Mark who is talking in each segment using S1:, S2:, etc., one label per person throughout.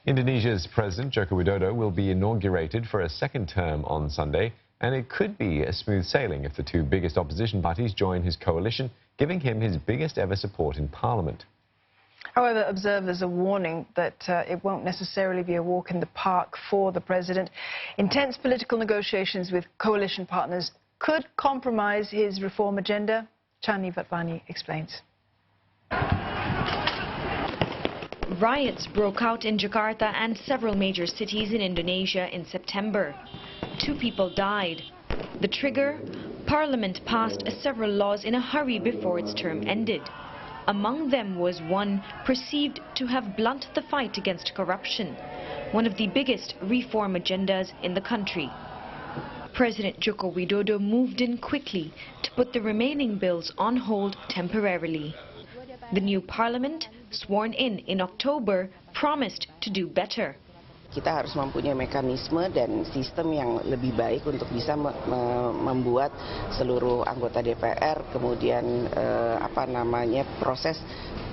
S1: Indonesia's President Joko Widodo will be inaugurated for a second term on Sunday, and it could be a smooth sailing if the two biggest opposition parties join his coalition, giving him his biggest ever support in Parliament.
S2: However, observers are warning that it won't necessarily be a walk in the park for the president. Intense political negotiations with coalition partners could compromise his reform agenda. Chani Vatwani explains.
S3: Riots broke out in Jakarta and several major cities in Indonesia in September. 2 people died. The trigger? Parliament passed several laws in a hurry before its term ended. Among them was one perceived to have blunted the fight against corruption, one of the biggest reform agendas in the country. President Joko Widodo moved in quickly to put the remaining bills on hold temporarily. The new parliament, sworn in October, promised to do better.
S4: Kita harus mempunyai mekanisme dan sistem yang lebih baik untuk bisa membuat seluruh anggota DPR, kemudian proses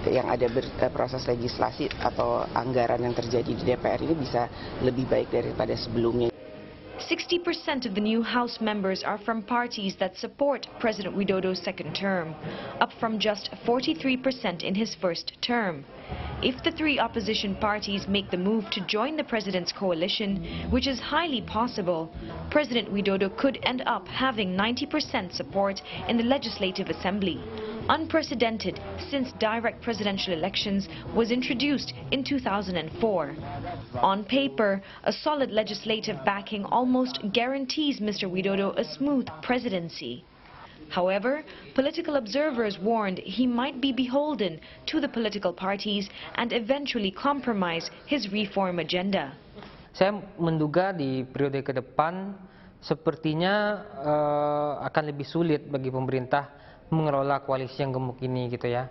S4: yang ada proses legislasi atau anggaran yang terjadi di DPR ini bisa lebih baik daripada sebelumnya.
S3: 60% of the new House members are from parties that support President Widodo's second term, up from just 43% in his first term. If the 3 opposition parties make the move to join the president's coalition, which is highly possible, President Widodo could end up having 90% support in the Legislative Assembly, unprecedented since direct presidential elections was introduced in 2004. On paper, a solid legislative backing almost guarantees Mr. Widodo a smooth presidency. However, political observers warned he might be beholden to the political parties and eventually compromise his reform agenda.
S5: Saya menduga di periode ke depan sepertinya akan lebih sulit bagi pemerintah mengelola koalisi yang gemuk ini gitu ya.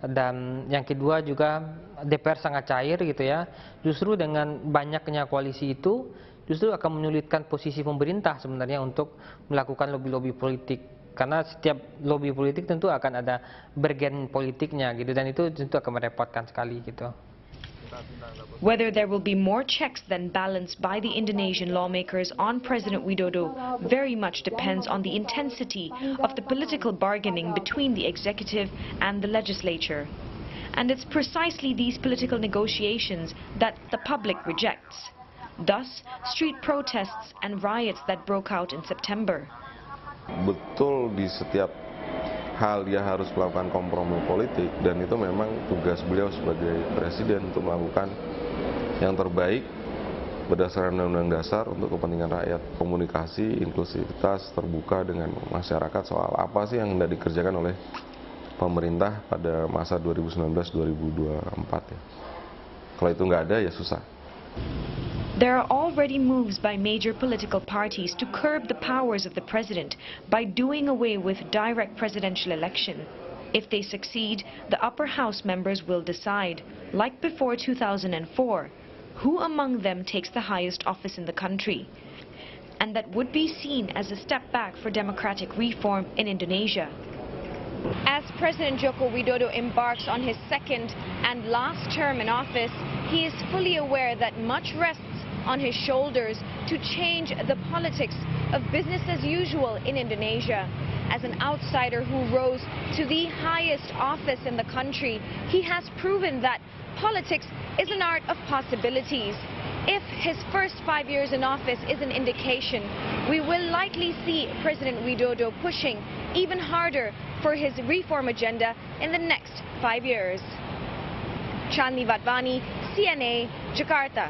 S5: Dan yang kedua juga DPR sangat cair gitu ya. Justru dengan banyaknya koalisi itu justru akan menyulitkan posisi pemerintah sebenarnya untuk melakukan lobby-lobby politik. Karena setiap lobby politik tentu akan ada bergen politiknya gitu, dan itu tentu akan merepotkan sekali gitu.
S3: Whether there will be more checks than balance by the Indonesian lawmakers on President Widodo very much depends on the intensity of the political bargaining between the executive and the legislature. And it's precisely these political negotiations that the public rejects. Thus, street protests and riots that broke out in September.
S6: Betul, di setiap hal dia harus melakukan kompromi politik, dan itu memang tugas beliau sebagai presiden untuk melakukan yang terbaik berdasarkan Undang-Undang Dasar untuk kepentingan rakyat. Komunikasi, inklusivitas, terbuka dengan masyarakat soal apa sih yang hendak dikerjakan oleh pemerintah pada masa 2019-2024 ya. Kalau itu nggak ada ya susah.
S3: There are already moves by major political parties to curb the powers of the president by doing away with direct presidential election. If they succeed, the upper house members will decide, like before 2004, who among them takes the highest office in the country. And that would be seen as a step back for democratic reform in Indonesia. As President Joko Widodo embarks on his second and last term in office, he is fully aware that much rests on his shoulders to change the politics of business as usual in Indonesia. As an outsider who rose to the highest office in the country, he has proven that politics is an art of possibilities. If his first 5 years in office is an indication, we will likely see President Widodo pushing even harder for his reform agenda in the next 5 years. Chani Vatwani, CNA, Jakarta.